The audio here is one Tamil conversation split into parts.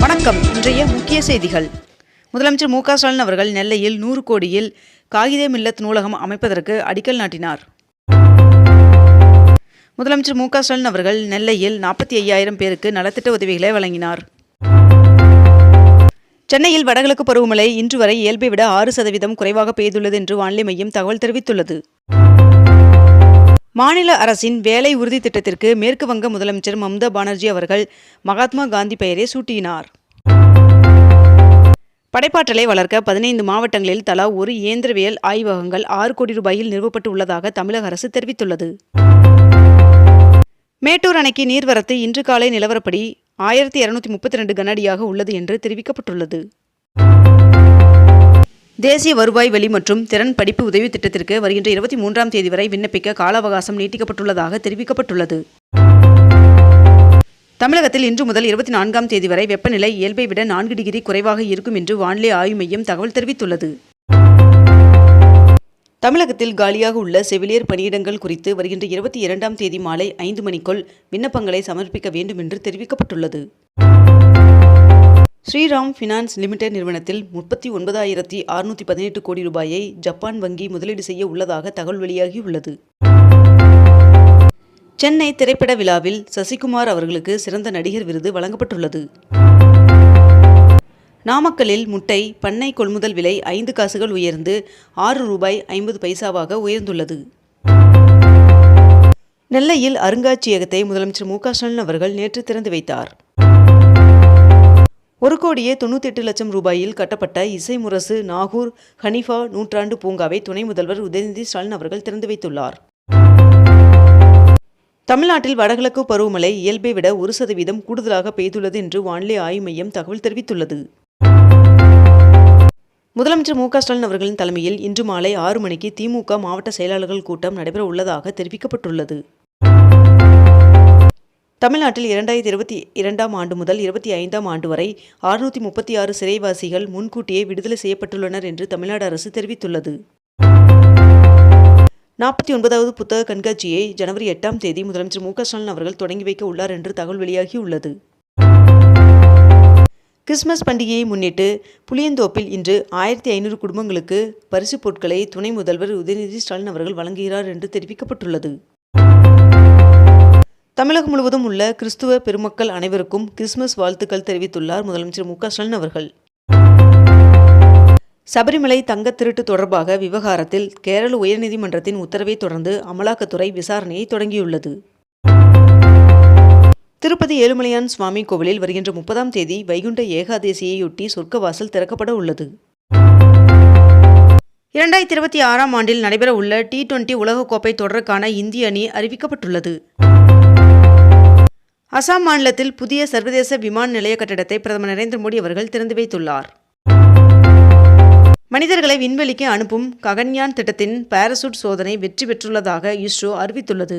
வணக்கம். இன்றைய முக்கிய செய்திகள். முதலமைச்சர் மு க ஸ்டாலின் அவர்கள் நெல்லையில் 100 கோடியில் காகித மில்லத் நூலகம் அமைப்பதற்கு அடிக்கல் நாட்டினார். முதலமைச்சர் மு க ஸ்டாலின் அவர்கள் நெல்லையில் 45,000 பேருக்கு நலத்திட்ட உதவிகளை வழங்கினார். சென்னையில் வடகிழக்கு பருவமழை இன்று வரை இயல்பை விட 6% குறைவாக பெய்துள்ளது என்று வானிலை மையம் தகவல் தெரிவித்துள்ளது. மாநில அரசின் வேலை உறுதி திட்டத்திற்கு மேற்கு வங்க முதலமைச்சர் மம்தா பானர்ஜி அவர்கள் மகாத்மா காந்தி பெயரை சூட்டினார். படைப்பாற்றலை வளர்க்க 15 மாவட்டங்களில் தலா ஒரு இயந்திரவியல் ஆய்வகங்கள் 6 கோடி ரூபாயில் நிறுவப்பட்டு உள்ளதாக தமிழக அரசு தெரிவித்துள்ளது. மேட்டூர் அணைக்கு நீர்வரத்து இன்று காலை நிலவரப்படி 1232 கனஅடியாக உள்ளது என்று தெரிவிக்கப்பட்டுள்ளது. தேசிய வருவாய் வழி மற்றும் திறன் படிப்பு உதவி திட்டத்திற்கு வருகின்ற 23ஆம் தேதி வரை விண்ணப்பிக்க கால அவகாசம் நீட்டிக்கப்பட்டுள்ளதாக தெரிவிக்கப்பட்டுள்ளது. தமிழகத்தில் இன்று முதல் 24ஆம் தேதி வரை வெப்பநிலை இயல்பை விட 4 டிகிரி குறைவாக இருக்கும் என்று வானிலை ஆய்வு மையம் தகவல் தெரிவித்துள்ளது. தமிழகத்தில் காலியாக உள்ள செவிலியர் பணியிடங்கள் குறித்து வருகின்ற 22ஆம் தேதி மாலை 5 மணிக்குள் விண்ணப்பங்களை சமர்ப்பிக்க வேண்டும் என்று தெரிவிக்கப்பட்டுள்ளது. ஸ்ரீராம் ஃபினான்ஸ் லிமிடெட் நிறுவனத்தில் 39,618 கோடி ரூபாயை ஜப்பான் வங்கி முதலீடு செய்ய உள்ளதாக தகவல் வெளியாகியுள்ளது. சென்னை திரைப்பட விழாவில் சசிகுமார் அவர்களுக்கு சிறந்த நடிகர் விருது வழங்கப்பட்டுள்ளது. நாமக்கல்லில் முட்டை பண்ணை கொள்முதல் விலை 5 காசுகள் உயர்ந்து ₹6.50 உயர்ந்துள்ளது. நெல்லையில் அருங்காட்சியகத்தை முதலமைச்சர் மு க ஸ்டாலின் அவர்கள் நேற்று திறந்து வைத்தார். 1,98,00,000 ரூபாயில் கட்டப்பட்ட இசை முரசு நாகூர் ஹனீஃபா நூற்றாண்டு பூங்காவை துணை முதல்வர் உதயநிதி ஸ்டாலின் அவர்கள் திறந்து வைத்துள்ளார். தமிழ்நாட்டில் வடகிழக்கு பருவமழை இயல்பை விட 1% கூடுதலாக பெய்துள்ளது என்று வானிலை ஆய்வு மையம் தகவல் தெரிவித்துள்ளது. முதலமைச்சர் மு க ஸ்டாலின் அவர்களின் தலைமையில் இன்று மாலை 6 மணிக்கு திமுக மாவட்ட செயலாளர்கள் கூட்டம் நடைபெற உள்ளதாக தெரிவிக்கப்பட்டுள்ளது. தமிழ்நாட்டில் 2022ஆம் ஆண்டு முதல் 25ஆம் ஆண்டு வரை 636 சிறைவாசிகள் முன்கூட்டியே விடுதலை செய்யப்பட்டுள்ளனர் என்று தமிழ்நாடு அரசு தெரிவித்துள்ளது. 49வது புத்தக கண்காட்சியை ஜனவரி 8ஆம் தேதி முதலமைச்சர் மு க ஸ்டாலின் அவர்கள் தொடங்கி வைக்க உள்ளார் என்று தகவல் வெளியாகியுள்ளது. கிறிஸ்துமஸ் பண்டிகையை முன்னிட்டு புளியந்தோப்பில் இன்று 1500 குடும்பங்களுக்கு பரிசுப் பொருட்களை துணை முதல்வர் உதயநிதி ஸ்டாலின் அவர்கள் வழங்குகிறார் என்று தெரிவிக்கப்பட்டுள்ளது. தமிழகம் முழுவதும் உள்ள கிறிஸ்துவ பெருமக்கள் அனைவருக்கும் கிறிஸ்துமஸ் வாழ்த்துக்கள் தெரிவித்துள்ளார் முதலமைச்சர் மு க ஸ்டாலின் அவர்கள். சபரிமலை தங்க திருட்டு தொடர்பாக விவகாரத்தில் கேரள உயர்நீதிமன்றத்தின் உத்தரவை தொடர்ந்து அமலாக்கத்துறை விசாரணையை தொடங்கியுள்ளது. திருப்பதி ஏழுமலையான் சுவாமி கோவிலில் வருகின்ற 30ஆம் தேதி வைகுண்ட ஏகாதசியையொட்டி சொர்க்கவாசல் திறக்கப்பட உள்ளது. 2026ஆம் ஆண்டில் நடைபெற உள்ள T20 உலகக்கோப்பை தொடருக்கான இந்திய அணி அறிவிக்கப்பட்டுள்ளது. அசாம் மாநிலத்தில் புதிய சர்வதேச விமான நிலைய கட்டடத்தை பிரதமர் நரேந்திர மோடி அவர்கள் திறந்து வைத்துள்ளார். மனிதர்களை விண்வெளிக்கு அனுப்பும் ககன்யான் திட்டத்தின் பாராசூட் சோதனை வெற்றி பெற்றுள்ளதாக இஸ்ரோ அறிவித்துள்ளது.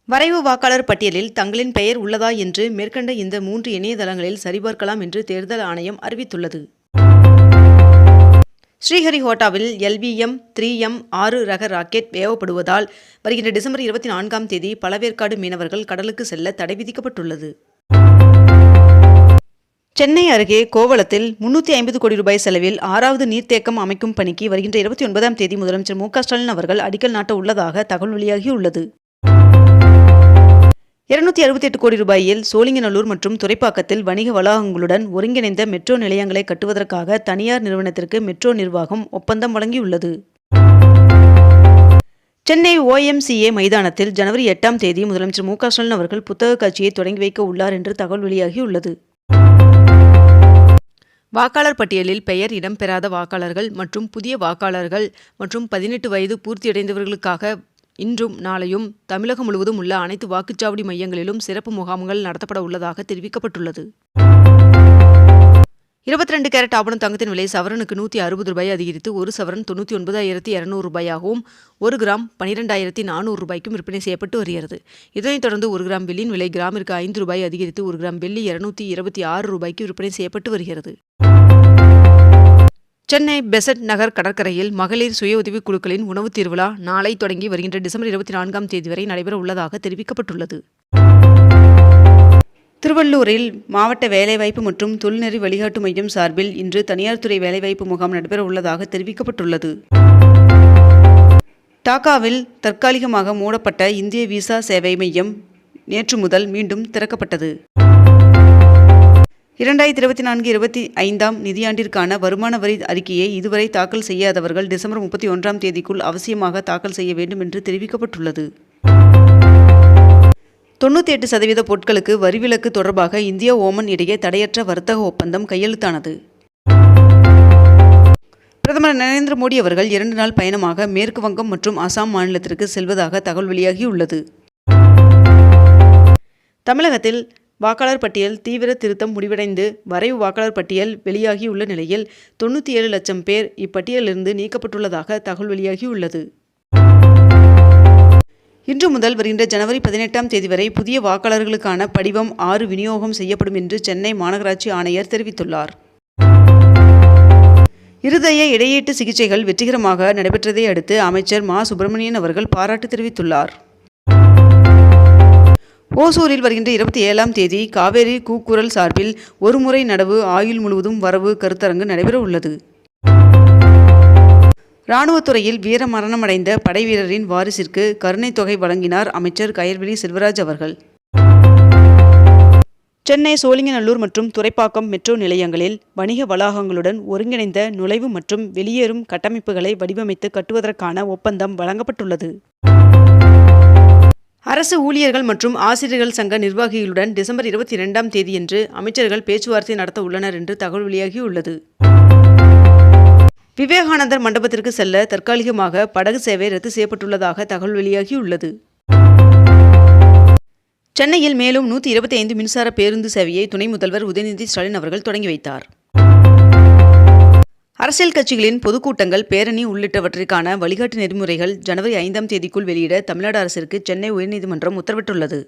வரைவு வாக்காளர் பட்டியலில் தங்களின் பெயர் உள்ளதா என்று மேற்கண்ட இந்த 3 இணையதளங்களில் சரிபார்க்கலாம் என்று தேர்தல் ஆணையம் அறிவித்துள்ளது. ஸ்ரீஹரிகோட்டாவில் LVM-3M-6 ரக ராக்கெட் ஏவப்படுவதால் வருகின்ற டிசம்பர் 24ஆம் தேதி பழவேற்காடு மீனவர்கள் கடலுக்கு செல்ல தடை விதிக்கப்பட்டுள்ளது. சென்னை அருகே கோவளத்தில் 350 கோடி ரூபாய் செலவில் 6வது நீர்த்தேக்கம் அமைக்கும் பணிக்கு வருகின்ற 29ஆம் தேதி முதலமைச்சர் மு க ஸ்டாலின் அவர்கள் அடிக்கல் நாட்ட உள்ளதாக தகவல் வெளியாகியுள்ளது. 268 கோடி ரூபாயில் சோழிங்கநல்லூர் மற்றும் துறைப்பாக்கத்தில் வணிக வளாகங்களுடன் ஒருங்கிணைந்த மெட்ரோ நிலையங்களை கட்டுவதற்காக தனியார் நிறுவனத்திற்கு மெட்ரோ நிர்வாகம் ஒப்பந்தம் வழங்கியுள்ளது. சென்னை OMCA மைதானத்தில் ஜனவரி 8ஆம் தேதி முதலமைச்சர் மு க ஸ்டாலின் அவர்கள் புத்தக காட்சியை தொடங்கி வைக்க உள்ளார் என்று தகவல் வெளியாகியுள்ளது. வாக்காளர் பட்டியலில் பெயர் இடம்பெறாத வாக்காளர்கள் மற்றும் புதிய வாக்காளர்கள் மற்றும் 18 வயது பூர்த்தியடைந்தவர்களுக்காக இன்றும் நாளையும் தமிழகம் முழுவதும் உள்ள அனைத்து வாக்குச்சாவடி மையங்களிலும் சிறப்பு முகாம்கள் நடத்தப்பட உள்ளதாக தெரிவிக்கப்பட்டுள்ளது. 22 கேரட் ஆபண தங்கத்தின் விலை சவரனுக்கு ₹160 அதிகரித்து 1 சவரன் 99,200 ரூபாயாகவும் 1 கிராம் 12,400 ரூபாய்க்கும் விற்பனை செய்யப்பட்டு வருகிறது. இதனைத் தொடர்ந்து 1 கிராம் வெள்ளியின் விலை கிராமிற்கு ₹5 அதிகரித்து 1 கிராம் வெள்ளி 226 ரூபாய்க்கு விற்பனை செய்யப்பட்டு வருகிறது. சென்னை பெசட் நகர் கடற்கரையில் மகளிர் சுய உதவிக் குழுக்களின் உணவுத் திருவிழா நாளை தொடங்கி வருகின்ற டிசம்பர் 24ஆம் தேதி வரை நடைபெற உள்ளதாக தெரிவிக்கப்பட்டுள்ளது. திருவள்ளூரில் மாவட்ட வேலைவாய்ப்பு மற்றும் தொழில்நெறி வழிகாட்டு மையம் சார்பில் இன்று தனியார் துறை வேலைவாய்ப்பு முகாம் நடைபெற உள்ளதாக தெரிவிக்கப்பட்டுள்ளது. டாக்காவில் தற்காலிகமாக மூடப்பட்ட இந்திய விசா சேவை மையம் நேற்று முதல் மீண்டும் திறக்கப்பட்டது. 2024-25 நிதியாண்டிற்கான வருமான வரி அறிக்கையை இதுவரை தாக்கல் செய்யாதவர்கள் டிசம்பர் 31 தேதிக்குள் அவசியமாக தாக்கல் செய்ய வேண்டும் என்று தெரிவிக்கப்பட்டுள்ளது. 98% பொருட்களுக்கு வரி விலக்கு தொடர்பாக இந்தியா ஓமன் இடையே தடையற்ற வர்த்தக ஒப்பந்தம் கையெழுத்தானது. பிரதமர் நரேந்திர மோடி அவர்கள் 2 நாள் பயணமாக மேற்கு வங்கம் மற்றும் அசாம் மாநிலத்திற்கு செல்வதாக தகவல் வெளியாகியுள்ளது. தமிழகத்தில் வாக்காளர் பட்டியல் தீவிர திருத்தம் முடிவடைந்து வரைவு வாக்காளர் பட்டியல் வெளியாகியுள்ள நிலையில் 97 லட்சம் பேர் இப்பட்டியலிருந்து நீக்கப்பட்டுள்ளதாக தகவல் வெளியாகியுள்ளது. இன்று முதல் வருகின்ற ஜனவரி 18 தேதி வரை புதிய வாக்காளர்களுக்கான படிவம் 6 விநியோகம் செய்யப்படும் என்று சென்னை மாநகராட்சி ஆணையர் தெரிவித்துள்ளார். இருதய இடையீட்டு சிகிச்சைகள் வெற்றிகரமாக நடைபெற்றதை அடுத்து அமைச்சர் மா. சுப்பிரமணியன் அவர்கள் பாராட்டு தெரிவித்துள்ளார். ஓசூரில் வருகின்ற 27 தேதி காவேரி கூக்குரல் சார்பில் ஒருமுறை நடவு ஆயுள் முழுவதும் வரவு கருத்தரங்கு நடைபெற உள்ளது. இராணுவத்துறையில் வீர மரணமடைந்த படை வீரரின் வாரிசிற்கு கருணை தொகை வழங்கினார் அமைச்சர் கயல்விழி செல்வராஜ் அவர்கள். சென்னை சோழிங்கநல்லூர் மற்றும் துறைப்பாக்கம் மெட்ரோ நிலையங்களில் வணிக வளாகங்களுடன் ஒருங்கிணைந்த நுழைவு மற்றும் வெளியேறும் கட்டமைப்புகளை வடிவமைத்து கட்டுவதற்கான ஒப்பந்தம் வழங்கப்பட்டுள்ளது. அரசு ஊழியர்கள் மற்றும் ஆசிரியர்கள் சங்க நிர்வாகிகளுடன் டிசம்பர் 22 தேதியன்று அமைச்சர்கள் பேச்சுவார்த்தை நடத்த உள்ளனர் என்று தகவல் வெளியாகியுள்ளது. விவேகானந்தர் மண்டபத்திற்கு செல்ல தற்காலிகமாக படகு சேவை ரத்து செய்யப்பட்டுள்ளதாக தகவல் வெளியாகியுள்ளது. சென்னையில் மேலும் 125 மின்சார பேருந்து சேவையை துணை முதல்வர் உதயநிதி ஸ்டாலின் அவர்கள் தொடங்கி வைத்தார். அரசியல் கட்சிகளின் பொதுக்கூட்டங்கள், பேரணி உள்ளிட்டவற்றிற்கான வழிகாட்டு நெறிமுறைகள் ஜனவரி 5 தேதிக்குள் வெளியிட தமிழ்நாடு அரசிற்கு சென்னை உயர்நீதிமன்றம் உத்தரவிட்டுள்ளது.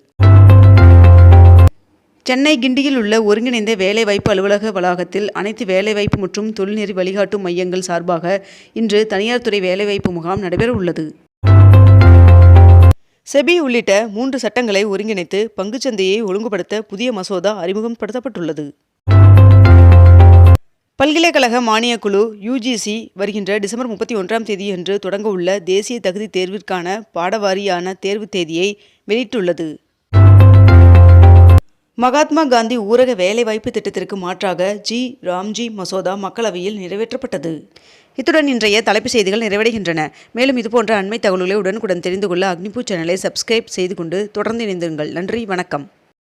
சென்னை கிண்டியில் உள்ள ஒருங்கிணைந்த வேலைவாய்ப்பு அலுவலக வளாகத்தில் அனைத்து வேலைவாய்ப்பு மற்றும் தொழில்நெறி வழிகாட்டு மையங்கள் சார்பாக இன்று தனியார் துறை வேலைவாய்ப்பு முகாம் நடைபெற உள்ளது. செபி உள்ளிட்ட 3 சட்டங்களை ஒருங்கிணைத்து பங்குச்சந்தையை ஒழுங்குபடுத்த புதிய மசோதா அறிமுகப்படுத்தப்பட்டுள்ளது. பல்கலைக்கழக மானியக் குழு UGC வருகின்ற டிசம்பர் 31 தேதியன்று தொடங்க உள்ள தேசிய தகுதி தேர்விற்கான பாடவாரியான தேர்வு தேதியை வெளியிட்டுள்ளது. மகாத்மா காந்தி ஊரக வேலைவாய்ப்பு திட்டத்திற்கு மாற்றாக ராம்ஜி மசோதா மக்களவையில் நிறைவேற்றப்பட்டது. இத்துடன் இன்றைய தலைப்புச் செய்திகள் நிறைவடைகின்றன. மேலும் இதுபோன்ற அண்மை தகவல்களை உடனுக்குடன் தெரிந்து கொள்ள அக்னிபூ சேனலை சப்ஸ்கிரைப் செய்து கொண்டு தொடர்ந்து இணைந்திருங்கள். நன்றி, வணக்கம்.